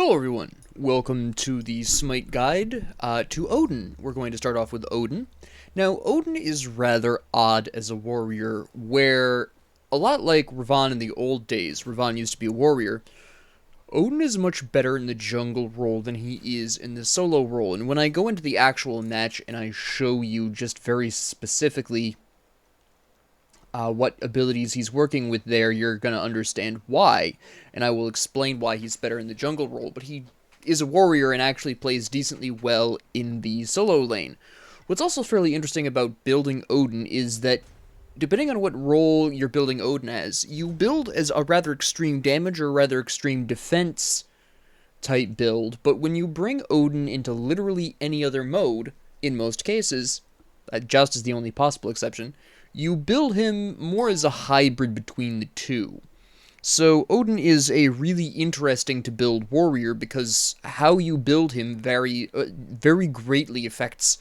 Hello everyone, welcome to the SMITE guide to Odin. We're going to start off with Odin. Now, Odin is rather odd as a warrior, where, a lot like Ravan in the old days, Ravan used to be a warrior, Odin is much better in the jungle role than he is in the solo role, and when I go into the actual match and I show you just very specifically what abilities he's working with there, you're going to understand why, and I will explain why he's better in the jungle role, but he is a warrior and actually plays decently well in the solo lane. What's also fairly interesting about building Odin is that, depending on what role you're building Odin as, you build as a rather extreme damage or rather extreme defense type build, but when you bring Odin into literally any other mode, in most cases, Joust is the only possible exception, you build him more as a hybrid between the two. So Odin is a really interesting to build warrior because how you build him very greatly affects,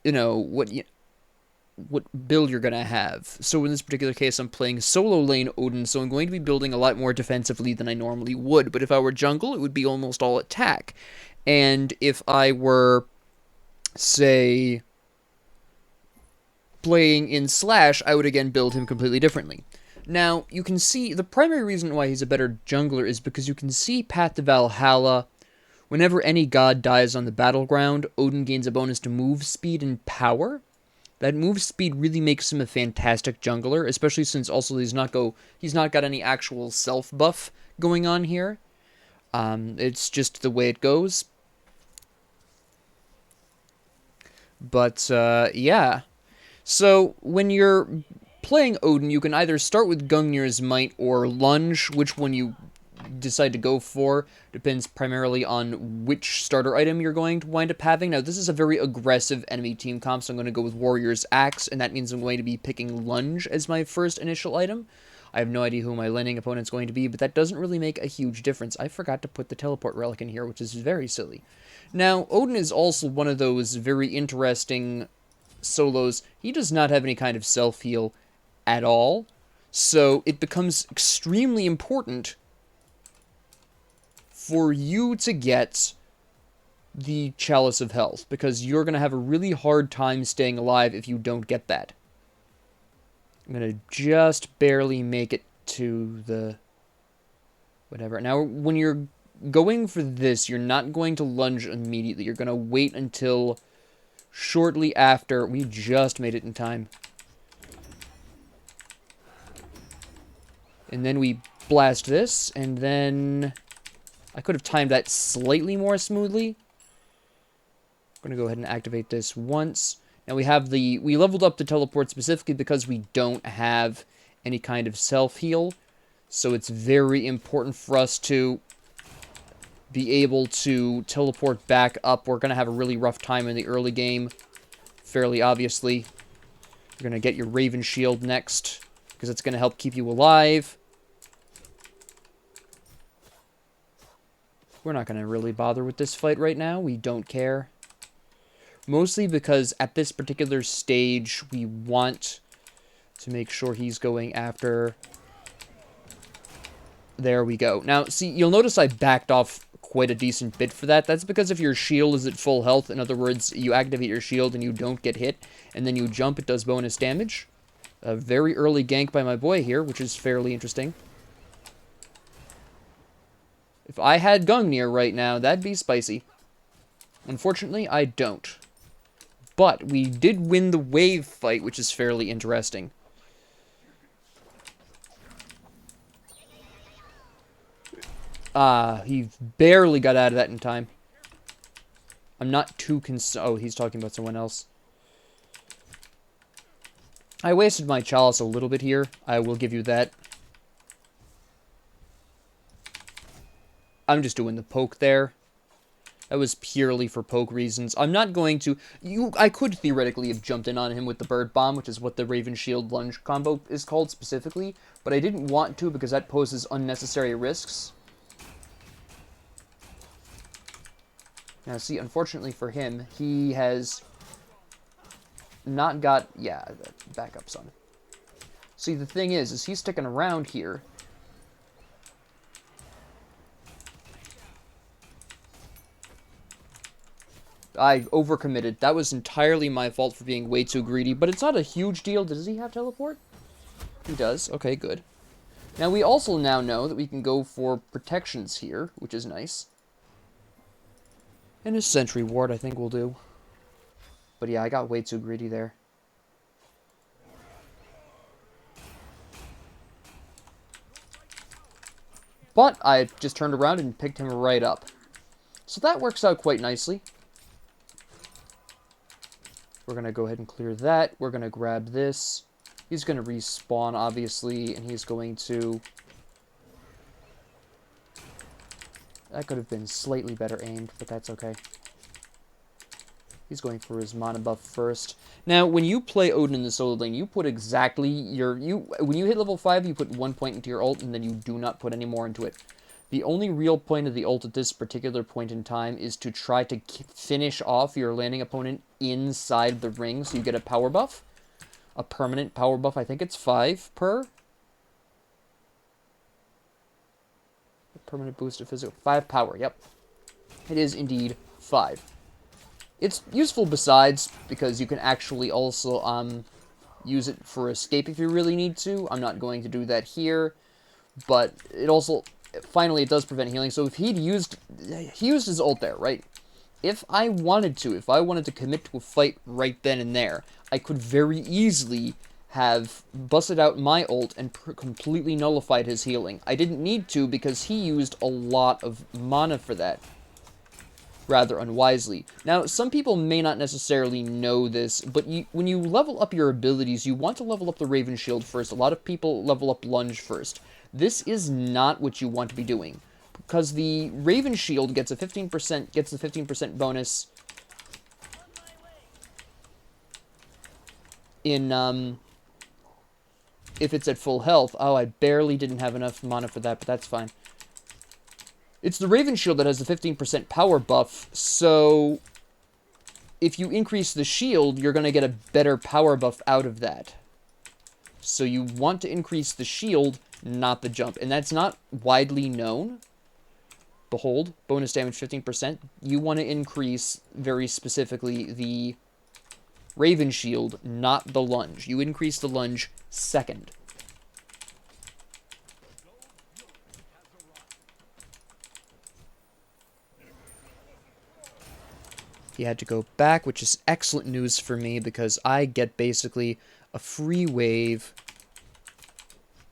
what build you're going to have. So in this particular case, I'm playing solo lane Odin, so I'm going to be building a lot more defensively than I normally would. But if I were jungle, it would be almost all attack. And if I were, say, playing in Slash, I would again build him completely differently. Now, you can see, the primary reason why he's a better jungler is because you can see Path to Valhalla. Whenever any god dies on the battleground, Odin gains a bonus to move speed and power. That move speed really makes him a fantastic jungler, especially since also he's not got any actual self buff going on here. It's just the way it goes. But, yeah. So, when you're playing Odin, you can either start with Gungnir's Smite or Lunge. Which one you decide to go for depends primarily on which starter item you're going to wind up having. Now, this is a very aggressive enemy team comp, so I'm going to go with Warrior's Axe, and that means I'm going to be picking Lunge as my first initial item. I have no idea who my laning opponent's going to be, but that doesn't really make a huge difference. I forgot to put the teleport relic in here, which is very silly. Now, Odin is also one of those very interesting solos. He does not have any kind of self-heal at all, so it becomes extremely important for you to get the Chalice of Health, because you're going to have a really hard time staying alive if you don't get that. I'm going to just barely make it to the whatever. Now, when you're going for this, you're not going to lunge immediately. You're going to wait until shortly after. We just made it in time. And then we blast this, and then I could have timed that slightly more smoothly. I'm going to go ahead and activate this once. Now we leveled up the teleport specifically because we don't have any kind of self-heal. So it's very important for us to be able to teleport back up. We're going to have a really rough time in the early game, fairly obviously. You're going to get your Raven Shield next, because it's going to help keep you alive. We're not going to really bother with this fight right now. We don't care. Mostly because at this particular stage, we want to make sure he's going after. There we go. Now, see, you'll notice I backed off quite a decent bit for that. That's because if your shield is at full health, in other words, you activate your shield and you don't get hit, and then you jump, it does bonus damage. A very early gank by my boy here, which is fairly interesting. If I had Gungnir right now, that'd be spicy. Unfortunately, I don't. But we did win the wave fight, which is fairly interesting. He barely got out of that in time. I'm not too oh, he's talking about someone else. I wasted my Chalice a little bit here. I will give you that. I'm just doing the poke there. That was purely for poke reasons. I'm not going to... I could theoretically have jumped in on him with the Bird Bomb, which is what the Raven Shield Lunge combo is called specifically, but I didn't want to because that poses unnecessary risks. Now, see, unfortunately for him, he has not got... Yeah, back up, son. See, the thing is he's sticking around here. I overcommitted. That was entirely my fault for being way too greedy, but it's not a huge deal. Does he have teleport? He does. Okay, good. Now, we also now know that we can go for protections here, which is nice. And a sentry ward, I think, will do. But yeah, I got way too greedy there. But I just turned around and picked him right up. So that works out quite nicely. We're going to go ahead and clear that. We're going to grab this. He's going to respawn, obviously, and he's going to... That could have been slightly better aimed, but that's okay. He's going for his mana buff first. Now, when you play Odin in the solo lane, you put exactly your... When you hit level 5, you put 1 point into your ult, and then you do not put any more into it. The only real point of the ult at this particular point in time is to try to finish off your landing opponent inside the ring, so you get a power buff. A permanent power buff. I think it's 5 per. A permanent boost of physical. 5 power, yep. It is indeed 5. It's useful besides, because you can actually also use it for escape if you really need to. I'm not going to do that here, but it also... Finally, it does prevent healing. So if he used his ult there, right? If I wanted to commit to a fight right then and there, I could very easily have busted out my ult and completely nullified his healing. I didn't need to because he used a lot of mana for that, rather unwisely. Now, some people may not necessarily know this, but when you level up your abilities, you want to level up the Raven Shield first. A lot of people level up Lunge first. This is not what you want to be doing, because the Raven Shield gets the 15% bonus in if it's at full health. Oh, I barely didn't have enough mana for that, but that's fine. It's the Raven Shield that has the 15% power buff, so if you increase the shield, you're going to get a better power buff out of that. So you want to increase the shield, not the jump. And that's not widely known. Behold, bonus damage 15%. You want to increase, very specifically, the Raven Shield, not the lunge. You increase the lunge second. He had to go back, which is excellent news for me, because I get basically a free wave.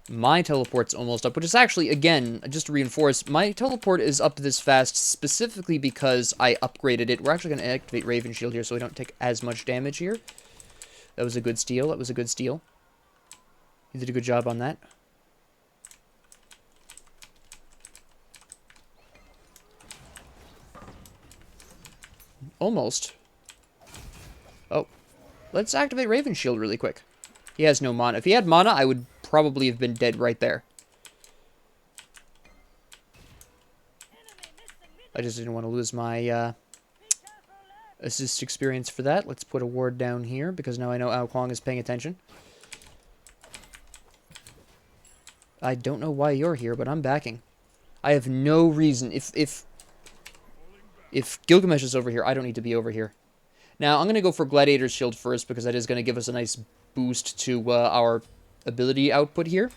My teleport's almost up, which is actually, again, just to reinforce, my teleport is up this fast specifically because I upgraded it. We're actually going to activate Raven Shield here so we don't take as much damage here. That was a good steal. That was a good steal. You did a good job on that. Almost. Oh. Let's activate Raven Shield really quick. He has no mana. If he had mana, I would probably have been dead right there. I just didn't want to lose my assist experience for that. Let's put a ward down here, because now I know Ao Kwong is paying attention. I don't know why you're here, but I'm backing. I have no reason. If Gilgamesh is over here, I don't need to be over here. Now, I'm going to go for Gladiator's Shield first, because that is going to give us a nice boost to our ability output here.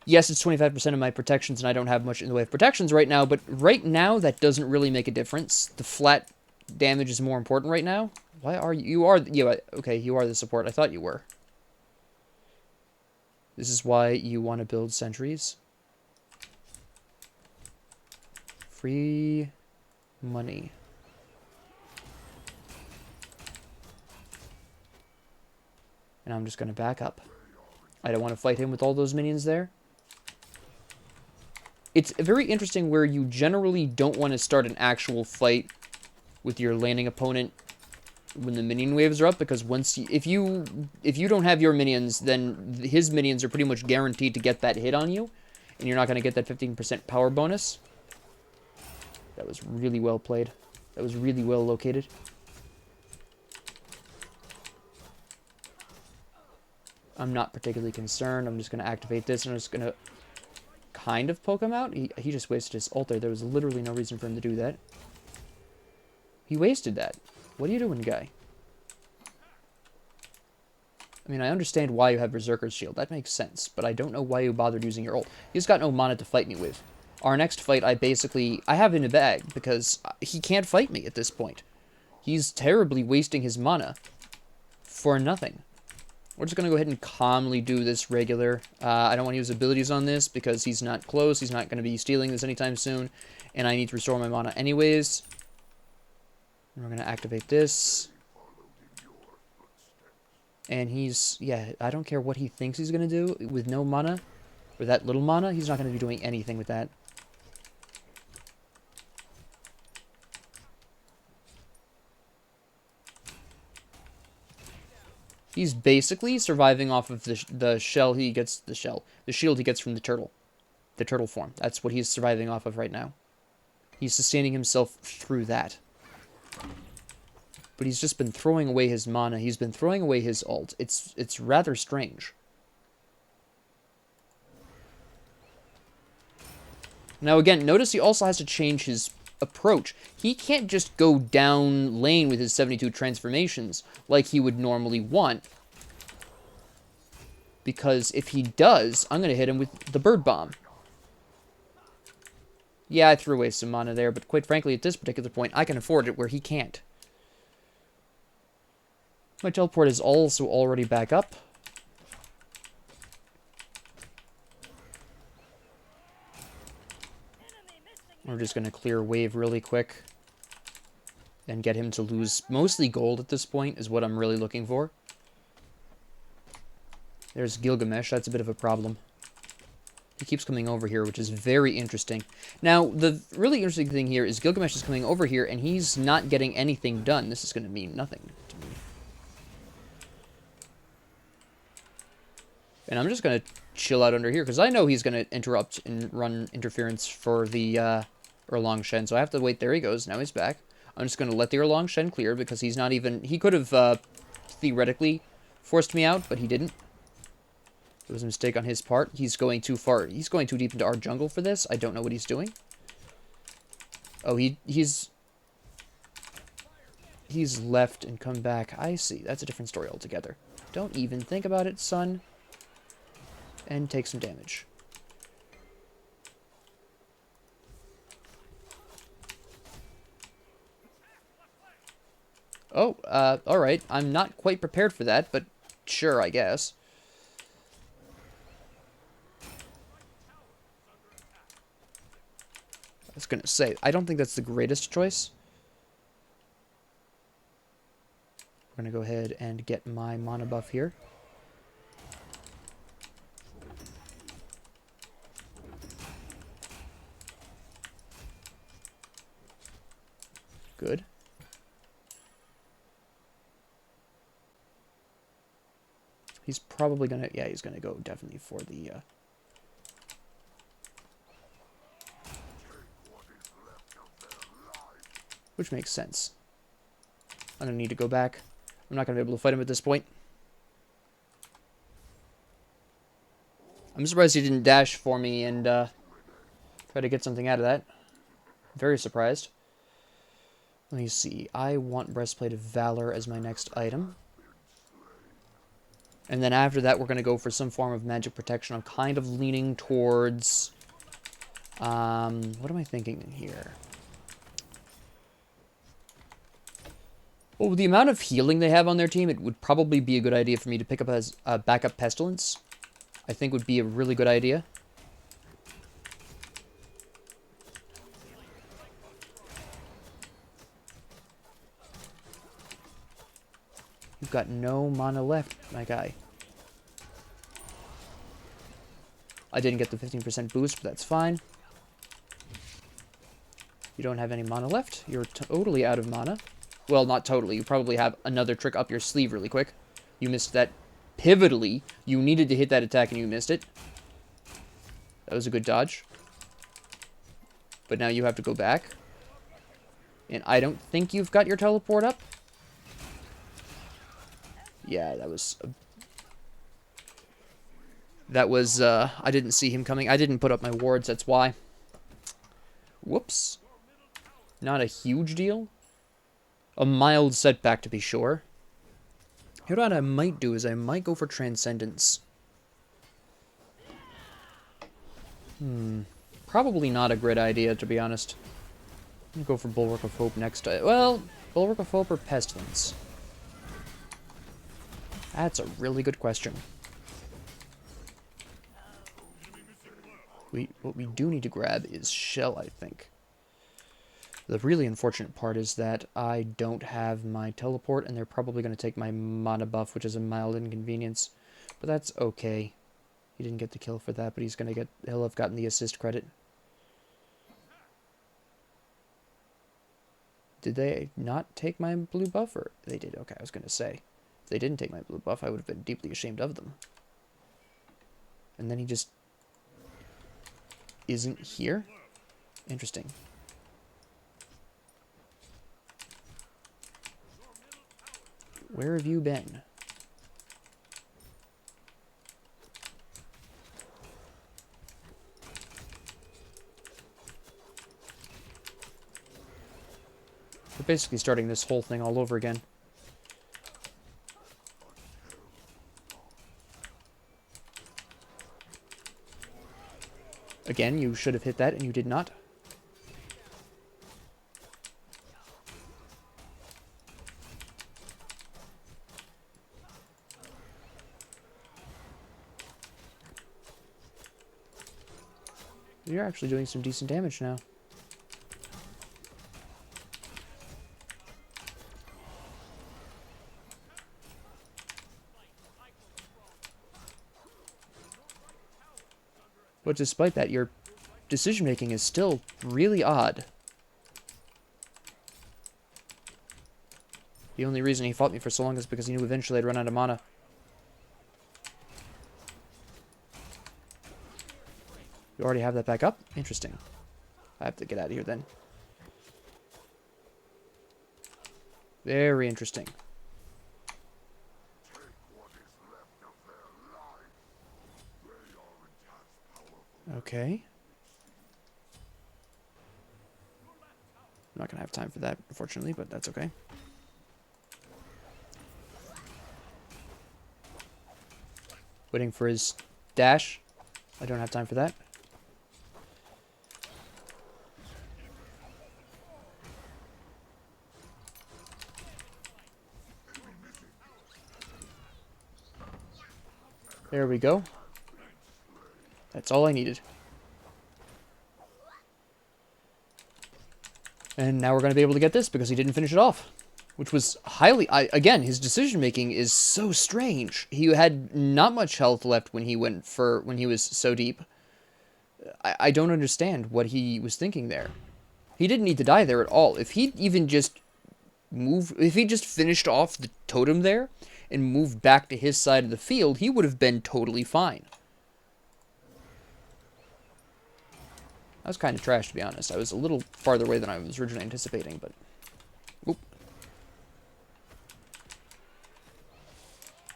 Yes, it's 25% of my protections, and I don't have much in the way of protections right now, but right now, that doesn't really make a difference. The flat damage is more important right now. Why are you... You are... Yeah, okay, you are the support. I thought you were. This is why you want to build sentries. Free money. And I'm just going to back up. I don't want to fight him with all those minions there. It's very interesting where you generally don't want to start an actual fight with your landing opponent when the minion waves are up, because once if you don't have your minions, then his minions are pretty much guaranteed to get that hit on you, and you're not going to get that 15% power bonus. That was really well played. That was really well located. I'm not particularly concerned. I'm just going to activate this, and I'm just going to kind of poke him out. He just wasted his ult there. There was literally no reason for him to do that. He wasted that. What are you doing, guy? I mean, I understand why you have Berserker's Shield. That makes sense. But I don't know why you bothered using your ult. He's got no mana to fight me with. Our next fight, I have in a bag, because he can't fight me at this point. He's terribly wasting his mana for nothing. We're just going to go ahead and calmly do this regular. I don't want to use abilities on this, because he's not close. He's not going to be stealing this anytime soon. And I need to restore my mana anyways. And we're going to activate this. And he's, yeah, I don't care what he thinks he's going to do with no mana, or that little mana, he's not going to be doing anything with that. He's basically surviving off of the shell he gets, the shield he gets from the turtle form. That's what he's surviving off of right now. He's sustaining himself through that. But he's just been throwing away his mana. He's been throwing away his ult. It's rather strange. Now again, notice he also has to change his approach. He can't just go down lane with his 72 transformations like he would normally want. Because if he does, I'm going to hit him with the bird bomb. Yeah, I threw away some mana there, but quite frankly, at this particular point, I can afford it where he can't. My teleport is also already back up. We're just going to clear wave really quick. And get him to lose mostly gold at this point is what I'm really looking for. There's Gilgamesh. That's a bit of a problem. He keeps coming over here, which is very interesting. Now, the really interesting thing here is Gilgamesh is coming over here, and he's not getting anything done. This is going to mean nothing to me. And I'm just going to chill out under here, because I know he's going to interrupt and run interference for the Erlang Shen, so I have to wait. There he goes. Now he's back. I'm just going to let the Erlang Shen clear, because he's not even... He could have, theoretically, forced me out, but he didn't. It was a mistake on his part. He's going too far. He's going too deep into our jungle for this. I don't know what he's doing. Oh, he's left and come back. I see. That's a different story altogether. Don't even think about it, son. And take some damage. Oh, alright. I'm not quite prepared for that, but sure, I guess. I was gonna say, I don't think that's the greatest choice. We're gonna go ahead and get my mana buff here. Good. He's probably gonna, yeah, he's gonna go definitely for the, which makes sense. I'm gonna need to go back. I'm not gonna be able to fight him at this point. I'm surprised he didn't dash for me and, try to get something out of that. Very surprised. Let me see. I want Breastplate of Valor as my next item. And then after that, we're going to go for some form of magic protection. I'm kind of leaning towards... what am I thinking in here? Well, with the amount of healing they have on their team, it would probably be a good idea for me to pick up as a backup Pestilence. I think would be a really good idea. You've got no mana left, my guy. I didn't get the 15% boost, but that's fine. You don't have any mana left. You're totally out of mana. Well, not totally. You probably have another trick up your sleeve really quick. You missed that pivotally. You needed to hit that attack and you missed it. That was a good dodge. But now you have to go back. And I don't think you've got your teleport up. Yeah, that was... I didn't see him coming. I didn't put up my wards, that's why. Whoops. Not a huge deal. A mild setback, to be sure. Here, what I might do is I might go for Transcendence. Probably not a great idea, to be honest. I'm gonna go for Bulwark of Hope next. Well, Bulwark of Hope or Pestilence? That's a really good question. What we do need to grab is Shell, I think. The really unfortunate part is that I don't have my teleport, and they're probably going to take my mana buff, which is a mild inconvenience. But that's okay. He didn't get the kill for that, but he'll have gotten the assist credit. Did they not take my blue buff? Or they did? Okay, I was going to say. If they didn't take my blue buff, I would have been deeply ashamed of them. And then he just isn't here? Interesting. Where have you been? We're basically starting this whole thing all over again. Again, you should have hit that, and you did not. You're actually doing some decent damage now. But despite that, your decision-making is still really odd. The only reason he fought me for so long is because he knew eventually I'd run out of mana. You already have that back up? Interesting. I have to get out of here then. Very interesting. Okay. I'm not going to have time for that, unfortunately, but that's okay. Waiting for his dash. I don't have time for that. There we go. That's all I needed. And now we're going to be able to get this because he didn't finish it off. Which was highly... again, his decision-making is so strange. He had not much health left when he was so deep. I don't understand what he was thinking there. He didn't need to die there at all. If he even just if he just finished off the totem there and moved back to his side of the field, he would have been totally fine. That was kind of trash, to be honest. I was a little farther away than I was originally anticipating, but... Oop.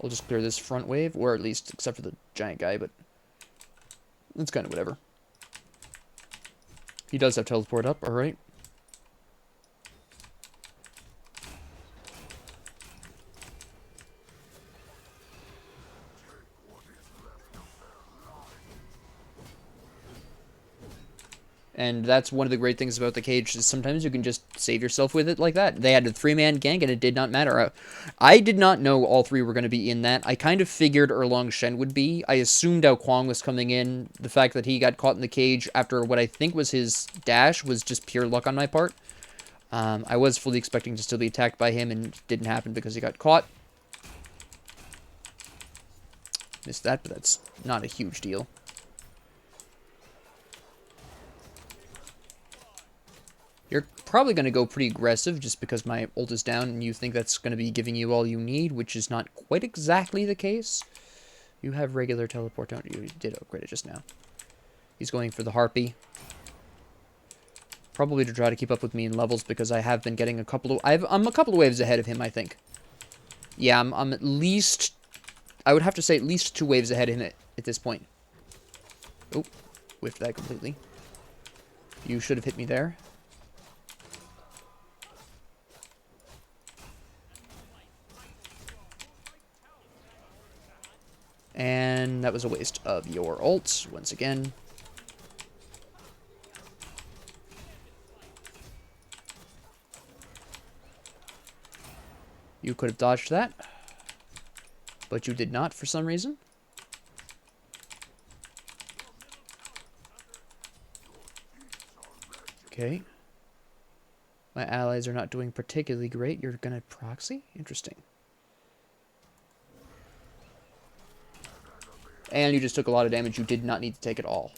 I'll just clear this front wave, or at least, except for the giant guy, but... It's kind of whatever. He does have teleport up, alright. And that's one of the great things about the cage, is sometimes you can just save yourself with it like that. They had a 3-man gank, and it did not matter. I did not know all three were going to be in that. I kind of figured Erlong Shen would be. I assumed Ao Kuang was coming in. The fact that he got caught in the cage after what I think was his dash was just pure luck on my part. I was fully expecting to still be attacked by him, and it didn't happen because he got caught. Missed that, but that's not a huge deal. You're probably going to go pretty aggressive just because my ult is down and you think that's going to be giving you all you need, which is not quite exactly the case. You have regular teleport, don't you? You did upgrade it just now. He's going for the Harpy. Probably to try to keep up with me in levels because I have been getting a couple of... I'm a couple of waves ahead of him, I think. Yeah, I'm at least... I would have to say at least 2 waves ahead of him at this point. Oh, whiffed that completely. You should have hit me there. and that was a waste of your ult, once again. You could have dodged that, but you did not for some reason. Okay. My allies are not doing particularly great. You're gonna proxy? Interesting. And you just took a lot of damage you did not need to take at all.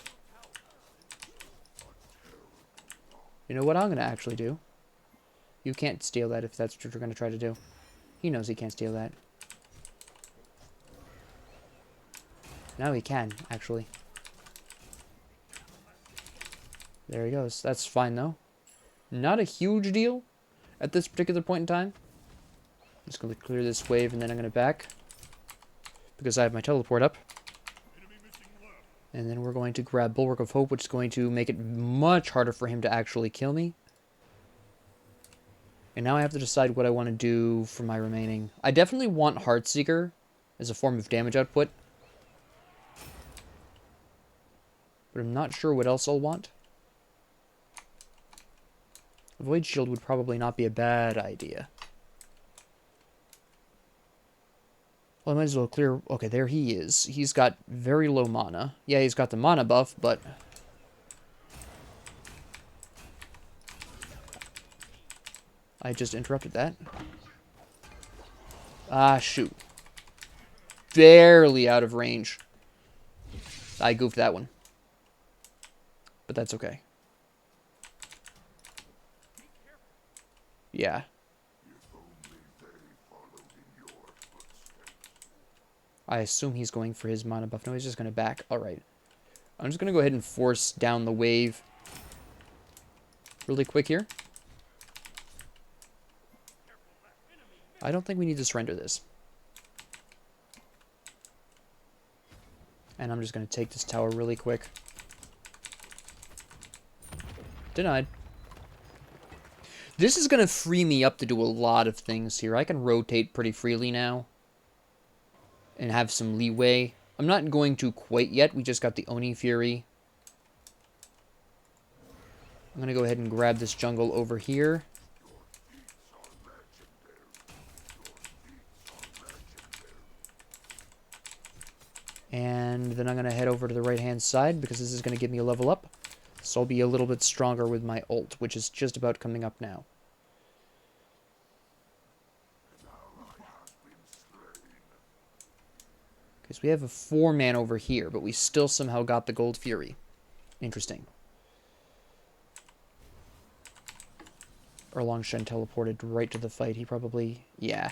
You know what I'm gonna actually do? You can't steal that if that's what you're gonna try to do. He knows he can't steal that. Now he can, actually. There he goes. That's fine, though. Not a huge deal at this particular point in time. I'm just going to clear this wave, and then I'm going to back. Because I have my teleport up. And then we're going to grab Bulwark of Hope, which is going to make it much harder for him to actually kill me. And now I have to decide what I want to do for my remaining. I definitely want Heartseeker as a form of damage output. But I'm not sure what else I'll want. Void Shield would probably not be a bad idea. Well, I might as well clear... Okay, there he is. He's got very low mana. Yeah, he's got the mana buff, but... I just interrupted that. Ah, shoot. Barely out of range. I goofed that one. But that's okay. Yeah. I assume he's going for his mana buff. No, he's just going to back. Alright. I'm just going to go ahead and force down the wave really quick here. I don't think we need to surrender this. And I'm just going to take this tower really quick. Denied. This is going to free me up to do a lot of things here. I can rotate pretty freely now. And have some leeway. I'm not going to quite yet. We just got the Oni Fury. I'm going to go ahead and grab this jungle over here. And then I'm going to head over to the right-hand side because this is going to give me a level up. So I'll be a little bit stronger with my ult, which is just about coming up now. Okay, so we have a 4-man over here, but we still somehow got the Gold Fury. Interesting. Erlang Shen teleported right to the fight. He probably... Yeah.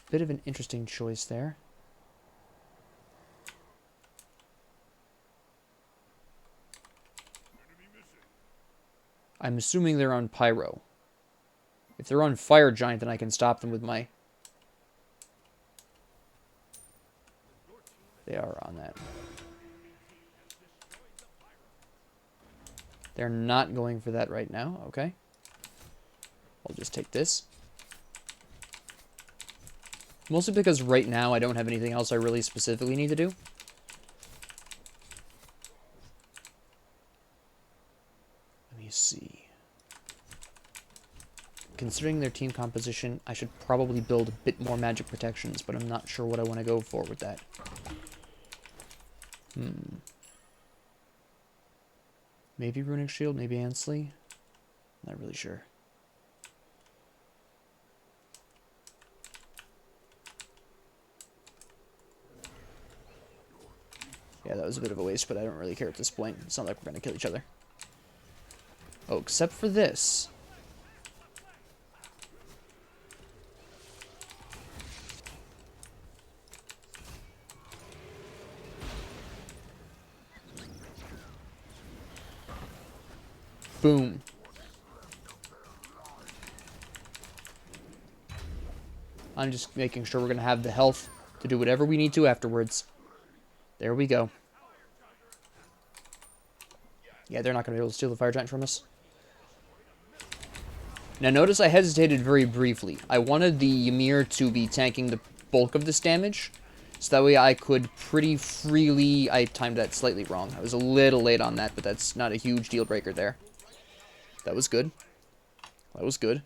Bit of an interesting choice there. I'm assuming they're on Pyro. If they're on Fire Giant, then I can stop them with my... They are on that. They're not going for that right now. Okay. I'll just take this. Mostly because right now I don't have anything else I really specifically need to do. Let me see. Considering their team composition, I should probably build a bit more magic protections, but I'm not sure what I want to go for with that. Maybe Runic Shield, maybe Ansley. Not really sure. Yeah, that was a bit of a waste, but I don't really care at this point. It's not like we're going to kill each other. Oh, except for this. Boom. I'm just making sure we're going to have the health to do whatever we need to afterwards. There we go. Yeah, they're not going to be able to steal the Fire Giant from us. Now notice I hesitated very briefly. I wanted the Ymir to be tanking the bulk of this damage, so that way I could pretty freely... I timed that slightly wrong. I was a little late on that, but that's not a huge deal breaker there. That was good. That was good.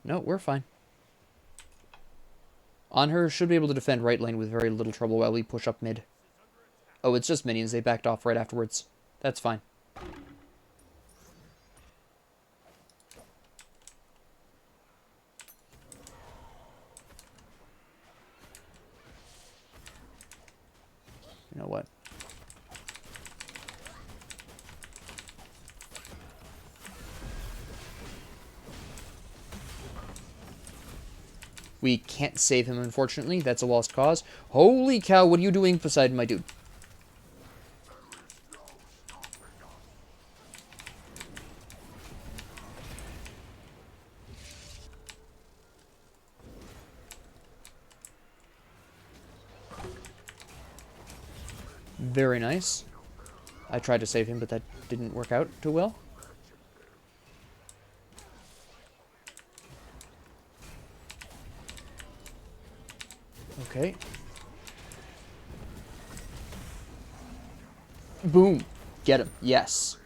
No, we're fine. On her should be able to defend right lane with very little trouble while we push up mid. Oh, it's just minions. They backed off right afterwards. That's fine. You know what? We can't save him, unfortunately. That's a lost cause. Holy cow, what are you doing beside my dude? Very nice. I tried to save him, but that didn't work out too well. Okay. Boom. Get him. Yes.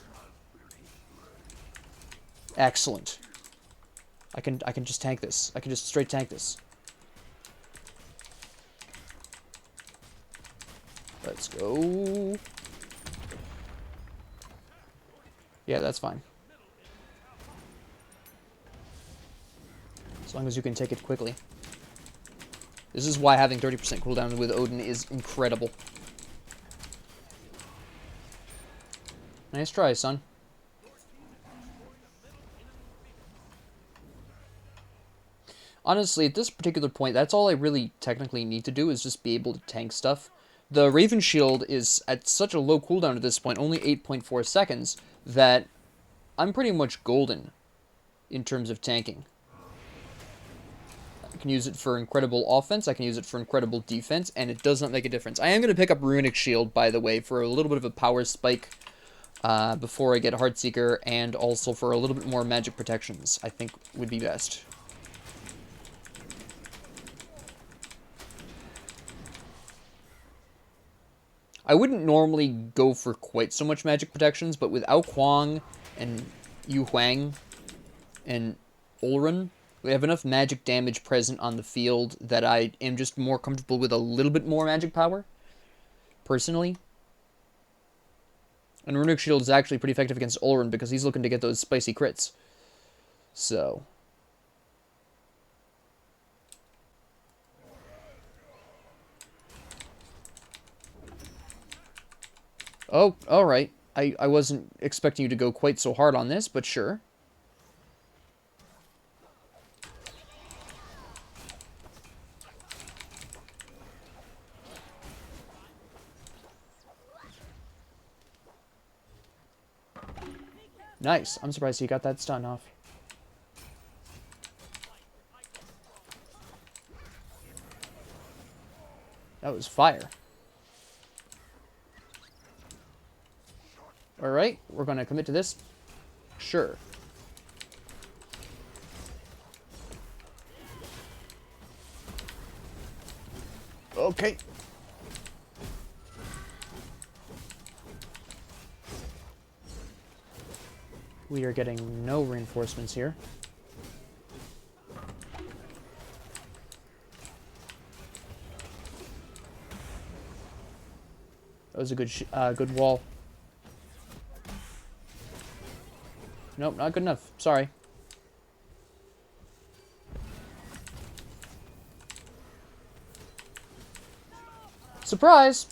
Excellent. I can just tank this. I can just straight tank this. Let's go. Yeah, that's fine. As long as you can take it quickly. This is why having 30% cooldown with Odin is incredible. Nice try, son. Honestly, at this particular point, that's all I really technically need to do is just be able to tank stuff. The Raven Shield is at such a low cooldown at this point, only 8.4 seconds, that I'm pretty much golden in terms of tanking. I can use it for incredible offense, I can use it for incredible defense, and it does not make a difference. I am going to pick up Runic Shield, by the way, for a little bit of a power spike before I get Heartseeker, and also for a little bit more magic protections, I think would be best. I wouldn't normally go for quite so much magic protections, but with Ao Kuang and Yu Huang and Ulrun, we have enough magic damage present on the field that I am just more comfortable with a little bit more magic power, personally. And Runic Shield is actually pretty effective against Ulrun because he's looking to get those spicy crits. So... Oh, alright. I wasn't expecting you to go quite so hard on this, but sure. Nice. I'm surprised he got that stun off. That was fire. Alright, we're going to commit to this. Sure. Okay. We are getting no reinforcements here. That was a good wall. Nope, not good enough. Sorry. Surprise!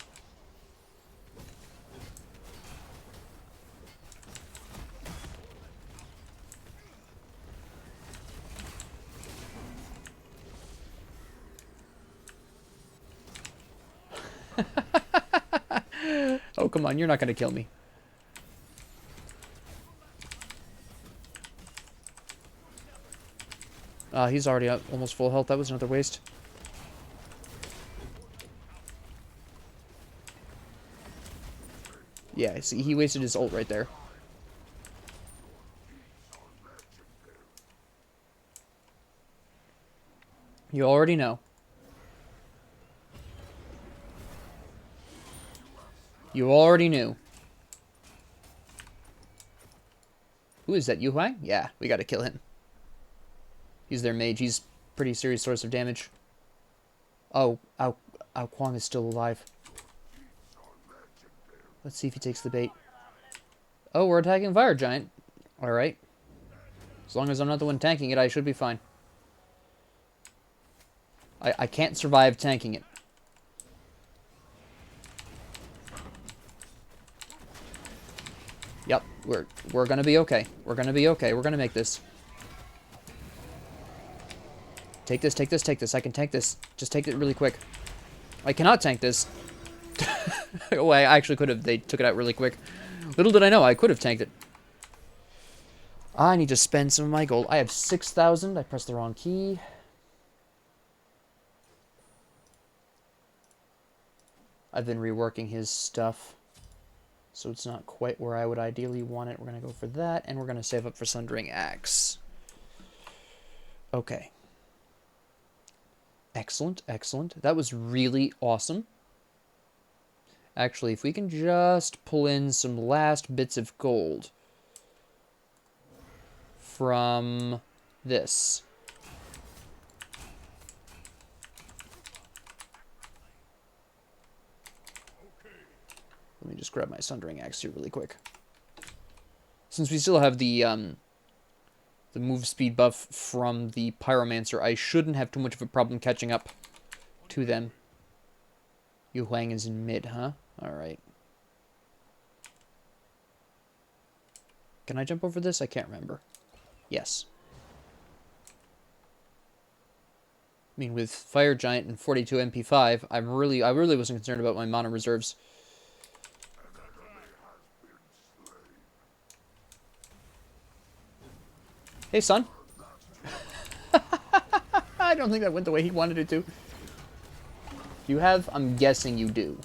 Oh, come on, you're not gonna kill me. He's already at almost full health. That was another waste. Yeah, see, he wasted his ult right there. You already know. You already knew. Who is that, Yu Huang? Yeah, we gotta kill him. He's their mage. He's a pretty serious source of damage. Oh, Ao Kwang is still alive. Let's see if he takes the bait. Oh, we're attacking Fire Giant. Alright. As long as I'm not the one tanking it, I should be fine. I can't survive tanking it. Yep, we're gonna be okay. We're gonna be okay. We're gonna make this. Take this, take this, take this. I can tank this. Just take it really quick. I cannot tank this. Oh, I actually could have. They took it out really quick. Little did I know, I could have tanked it. I need to spend some of my gold. I have 6,000. I pressed the wrong key. I've been reworking his stuff, so it's not quite where I would ideally want it. We're going to go for that, and we're going to save up for Sundering Axe. Okay. Excellent, excellent. That was really awesome. Actually, if we can just pull in some last bits of gold from this. Let me just grab my Sundering Axe here really quick. Since we still have the move speed buff from the Pyromancer, I shouldn't have too much of a problem catching up to them. Yu Huang is in mid, huh? Alright. Can I jump over this? I can't remember. Yes. I mean, with Fire Giant and 42 MP5, I really wasn't concerned about my mana reserves. Hey, son. I don't think that went the way he wanted it to. You have? I'm guessing you do.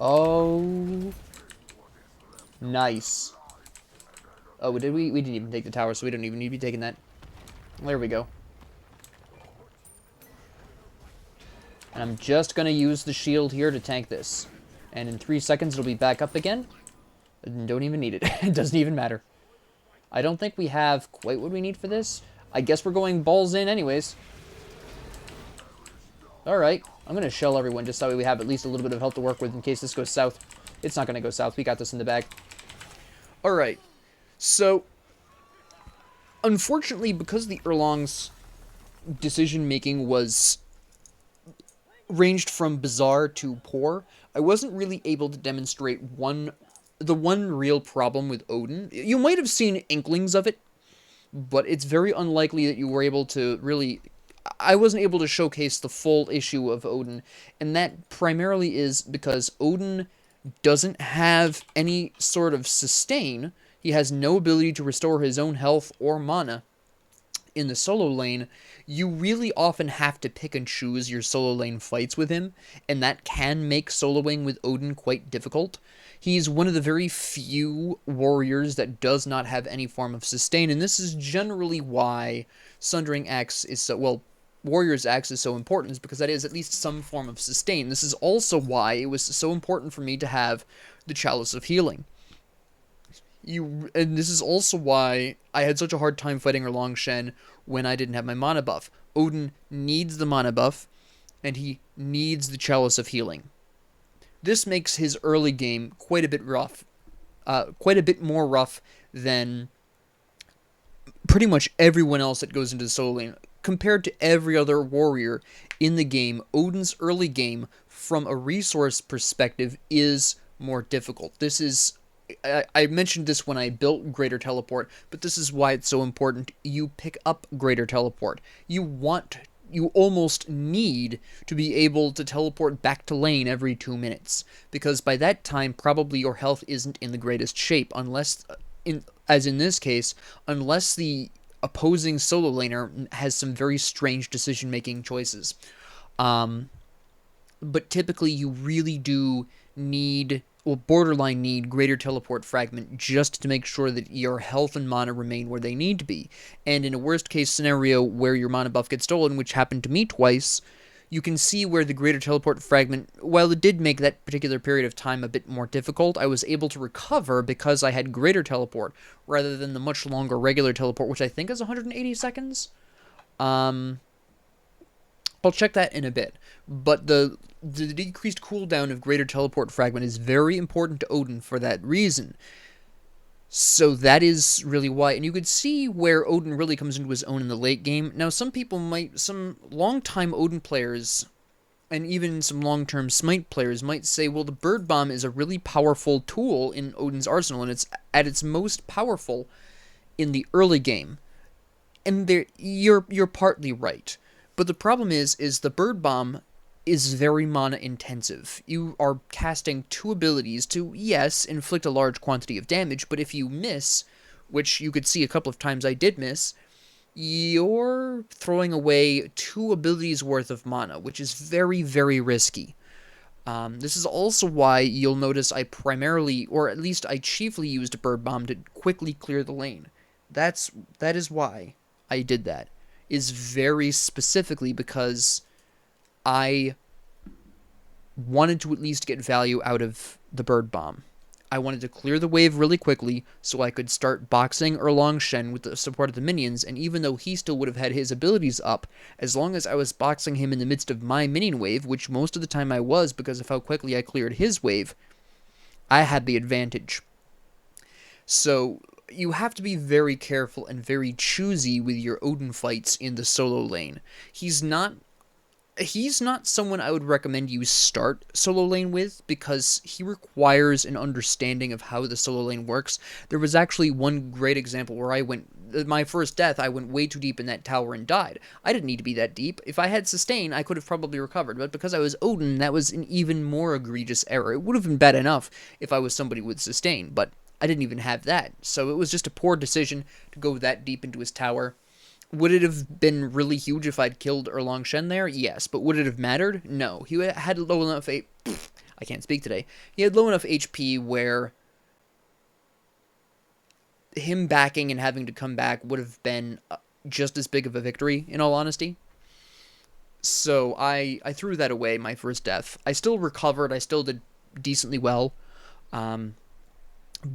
Oh. Nice. Oh, did we? We didn't even take the tower, so we don't even need to be taking that. There we go. And I'm just going to use the shield here to tank this. And in 3 seconds, it'll be back up again. Don't even need it. It doesn't even matter. I don't think we have quite what we need for this. I guess we're going balls in anyways. Alright. I'm going to shell everyone just so we have at least a little bit of health to work with in case this goes south. It's not going to go south. We got this in the bag. Alright. So, unfortunately, because the Erlong's decision-making was ranged from bizarre to poor, I wasn't really able to demonstrate the one real problem with Odin. You might have seen inklings of it, but it's very unlikely that you were able to really... I wasn't able to showcase the full issue of Odin, and that primarily is because Odin doesn't have any sort of sustain. He has no ability to restore his own health or mana. In the solo lane, you really often have to pick and choose your solo lane fights with him, and that can make soloing with Odin quite difficult. He's one of the very few warriors that does not have any form of sustain, and this is generally why Sundering Axe is so... well, Warrior's Axe is so important, is because that is at least some form of sustain. This is also why it was so important for me to have the Chalice of Healing. And this is also why I had such a hard time fighting Erlong Shen when I didn't have my mana buff. Odin needs the mana buff, and he needs the Chalice of Healing. This makes his early game quite a bit rough. Quite a bit more rough than pretty much everyone else that goes into the solo lane. Compared to every other warrior in the game, Odin's early game, from a resource perspective, is more difficult. This is... I mentioned this when I built Greater Teleport, but this is why it's so important. You pick up Greater Teleport. You almost need to be able to teleport back to lane every 2 minutes, because by that time, probably your health isn't in the greatest shape, unless, as in this case, unless the opposing solo laner has some very strange decision-making choices. But typically, you really do need will borderline need Greater Teleport Fragment just to make sure that your health and mana remain where they need to be. And in a worst case scenario where your mana buff gets stolen, which happened to me twice, you can see where the Greater Teleport Fragment, while it did make that particular period of time a bit more difficult, I was able to recover because I had Greater Teleport rather than the much longer regular teleport, which I think is 180 seconds. I'll check that in a bit. But the decreased cooldown of Greater Teleport Fragment is very important to Odin for that reason. So that is really why. And you could see where Odin really comes into his own in the late game. Now, some long-time Odin players, and even some long-term Smite players might say, well, the Bird Bomb is a really powerful tool in Odin's arsenal, and it's at its most powerful in the early game. And you're partly right. But the problem is the Bird Bomb is very mana intensive. You are casting 2 abilities to, yes, inflict a large quantity of damage, but if you miss, which you could see a couple of times I did miss, you're throwing away 2 abilities worth of mana, which is very, very risky. This is also why you'll notice I primarily, or at least I chiefly used a Bird Bomb to quickly clear the lane. That is why I did that. Is very specifically because I wanted to at least get value out of the Bird Bomb. I wanted to clear the wave really quickly so I could start boxing Erlang Shen with the support of the minions, and even though he still would have had his abilities up, as long as I was boxing him in the midst of my minion wave, which most of the time I was because of how quickly I cleared his wave, I had the advantage. So you have to be very careful and very choosy with your Odin fights in the solo lane. He's not someone I would recommend you start solo lane with because he requires an understanding of how the solo lane works. There was actually one great example where my first death, I went way too deep in that tower and died. I didn't need to be that deep. If I had sustain, I could have probably recovered, but because I was Odin, that was an even more egregious error. It would have been bad enough if I was somebody with sustain, but I didn't even have that. So it was just a poor decision to go that deep into his tower. Would it have been really huge if I'd killed Erlang Shen there? Yes. But would it have mattered? No. He had low enough I can't speak today. He had low enough HP where him backing and having to come back would have been just as big of a victory, in all honesty. So I threw that away, my first death. I still recovered. I still did decently well.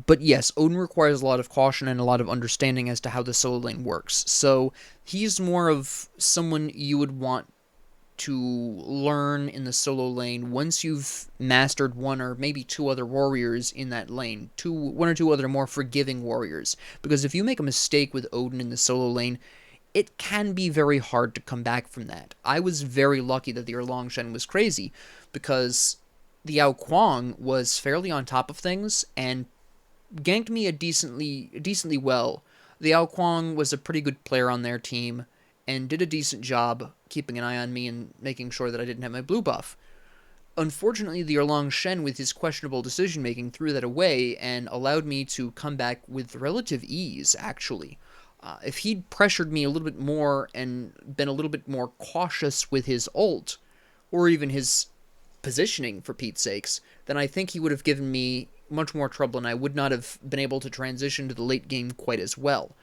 But yes, Odin requires a lot of caution and a lot of understanding as to how the solo lane works. So he's more of someone you would want to learn in the solo lane once you've mastered 1 or maybe 2 other warriors in that lane. 1 or 2 other more forgiving warriors. Because if you make a mistake with Odin in the solo lane, it can be very hard to come back from that. I was very lucky that the Erlang Shen was crazy, because the Yao Kuang was fairly on top of things, and ganked me decently well. The Yao Kuang was a pretty good player on their team, and did a decent job keeping an eye on me and making sure that I didn't have my blue buff. Unfortunately, the Erlang Shen, with his questionable decision-making, threw that away and allowed me to come back with relative ease, actually. If he'd pressured me a little bit more and been a little bit more cautious with his ult, or even his positioning, for Pete's sakes, then I think he would have given me much more trouble, and I would not have been able to transition to the late game quite as well.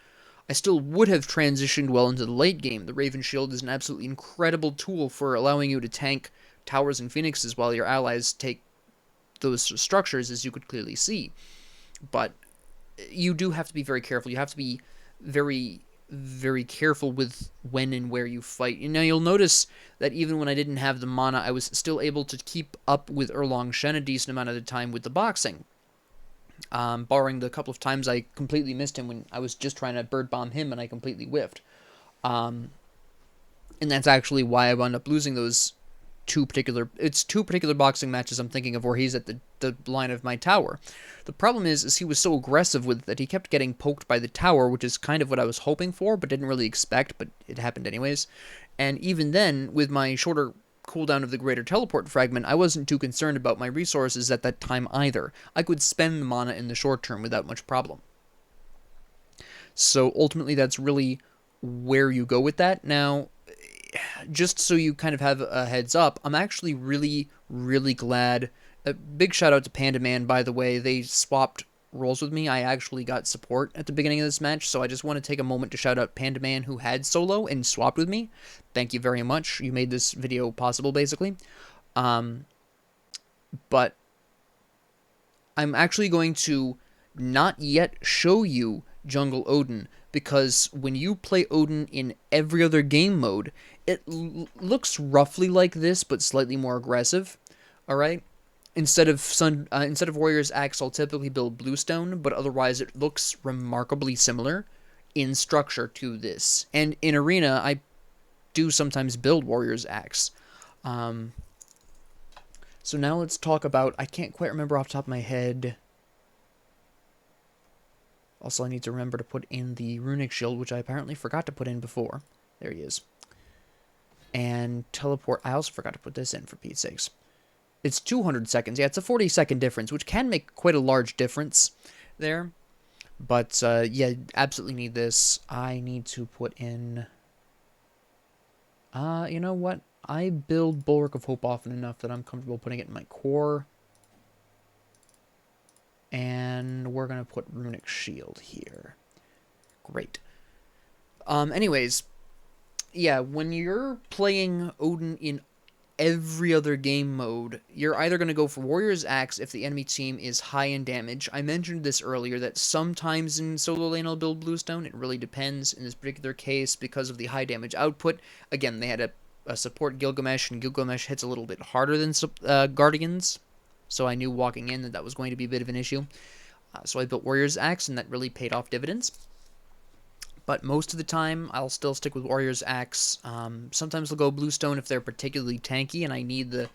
I still would have transitioned well into the late game. The Raven Shield is an absolutely incredible tool for allowing you to tank towers and phoenixes while your allies take those structures, as you could clearly see. But you do have to be very careful. You have to be very, very careful with when and where you fight. Now, you'll notice that even when I didn't have the mana, I was still able to keep up with Erlang Shen a decent amount of the time with the boxing. Barring the couple of times I completely missed him when I was just trying to bird bomb him and I completely whiffed. And that's actually why I wound up losing those two particular boxing matches I'm thinking of where he's at the line of my tower. The problem is he was so aggressive with it that he kept getting poked by the tower, which is kind of what I was hoping for, but didn't really expect, but it happened anyways. And even then, with my shorter cooldown of the Greater Teleport Fragment, I wasn't too concerned about my resources at that time either. I could spend the mana in the short term without much problem. So ultimately, that's really where you go with that. Now, just so you kind of have a heads up, I'm actually really, really glad A big shout out to Panda Man, by the way. They swapped roles with me. I actually got support at the beginning of this match, so I just want to take a moment to shout out Panda Man, who had solo and swapped with me. Thank you very much. You made this video possible, basically. But I'm actually going to not yet show you Jungle Odin, because when you play Odin in every other game mode, it looks roughly like this, but slightly more aggressive. All right. Instead of Warrior's Axe, I'll typically build Bluestone, but otherwise it looks remarkably similar in structure to this. And in Arena, I do sometimes build Warrior's Axe. So now let's talk about, I can't quite remember off the top of my head. Also, I need to remember to put in the Runic Shield, which I apparently forgot to put in before. There he is. And Teleport, I also forgot to put this in, for Pete's sakes. It's 200 seconds. Yeah, it's a 40-second difference, which can make quite a large difference there. But, yeah, absolutely need this. I need to put in... you know what? I build Bulwark of Hope often enough that I'm comfortable putting it in my core. And we're going to put Runic Shield here. Great. Anyways, yeah, when you're playing Odin in every other game mode, you're either going to go for Warrior's Axe if the enemy team is high in damage. I mentioned this earlier, that sometimes in solo lane I'll build Bluestone. It really depends. In this particular case, because of the high damage output, again, they had a support Gilgamesh, and Gilgamesh hits a little bit harder than Guardians, so I knew walking in that that was going to be a bit of an issue. So I built Warrior's Axe, and that really paid off dividends. But most of the time, I'll still stick with Warrior's Axe. Sometimes I'll go Bluestone if they're particularly tanky, and I need the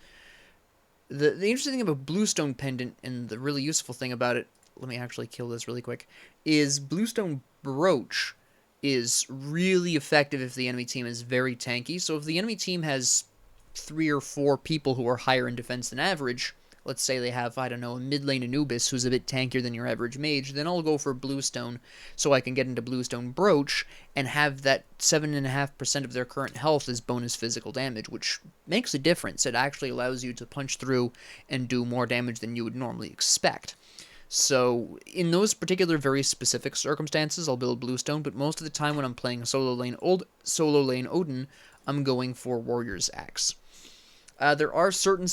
interesting thing about Bluestone Pendant, and the really useful thing about it, let me actually kill this really quick, is Bluestone Brooch is really effective if the enemy team is very tanky. So if the enemy team has 3 or 4 people who are higher in defense than average, let's say they have, I don't know, a mid lane Anubis who's a bit tankier than your average mage, then I'll go for Bluestone so I can get into Bluestone Brooch and have that 7.5% of their current health as bonus physical damage, which makes a difference. It actually allows you to punch through and do more damage than you would normally expect. So in those particular very specific circumstances, I'll build Bluestone, but most of the time when I'm playing solo lane Odin, I'm going for Warrior's Axe. There are certain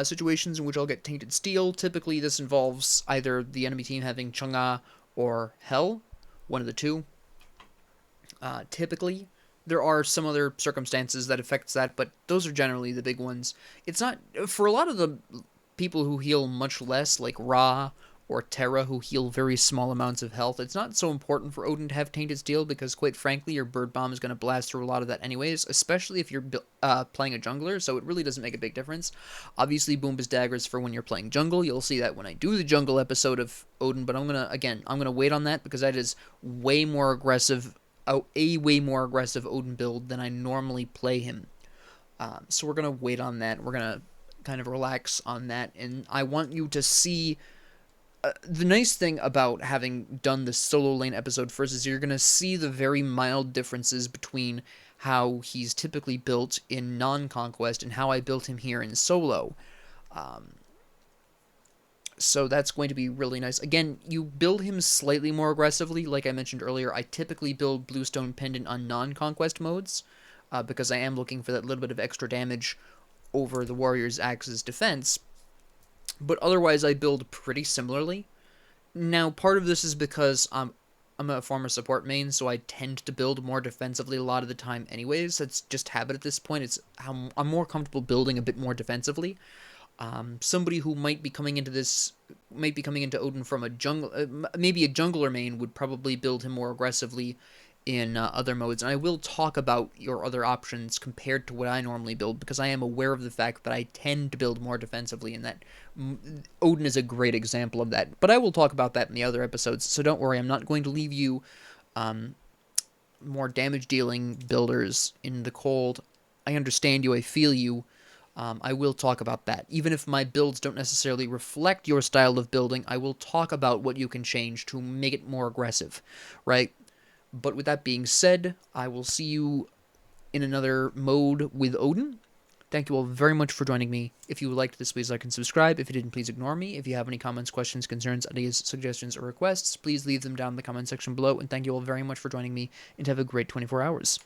situations in which I'll get Tainted Steel. Typically, this involves either the enemy team having Chang'e or Hell, one of the two. Typically, there are some other circumstances that affects that, but those are generally the big ones. It's not, for a lot of the people who heal much less, like Ra or Terra, who heal very small amounts of health, it's not so important for Odin to have Tainted Steel, because quite frankly, your Bird Bomb is going to blast through a lot of that anyways, especially if you're playing a jungler, so it really doesn't make a big difference. Obviously, Boomba's Daggers for when you're playing jungle. You'll see that when I do the jungle episode of Odin, but I'm going to wait on that, because that is way more aggressive, a way more aggressive Odin build than I normally play him. So we're going to wait on that. We're going to kind of relax on that, and I want you to see... the nice thing about having done this solo lane episode first is you're going to see the very mild differences between how he's typically built in non-conquest and how I built him here in solo. So that's going to be really nice. Again, you build him slightly more aggressively. Like I mentioned earlier, I typically build Bluestone Pendant on non-conquest modes, because I am looking for that little bit of extra damage over the Warrior's Axe's defense. But otherwise, I build pretty similarly. Now, part of this is because I'm a former support main, so I tend to build more defensively a lot of the time anyways. That's just habit at this point. It's how I'm more comfortable building a bit more defensively. Somebody who might be coming into Odin from a jungle, maybe a jungler main, would probably build him more aggressively in other modes, and I will talk about your other options compared to what I normally build, because I am aware of the fact that I tend to build more defensively, and that Odin is a great example of that. But I will talk about that in the other episodes, so don't worry, I'm not going to leave you more damage-dealing builders in the cold. I understand you, I feel you. I will talk about that. Even if my builds don't necessarily reflect your style of building, I will talk about what you can change to make it more aggressive, right? But with that being said, I will see you in another mode with Odin. Thank you all very much for joining me. If you liked this, please like and subscribe. If you didn't, please ignore me. If you have any comments, questions, concerns, ideas, suggestions, or requests, please leave them down in the comment section below. And thank you all very much for joining me, and have a great 24 hours.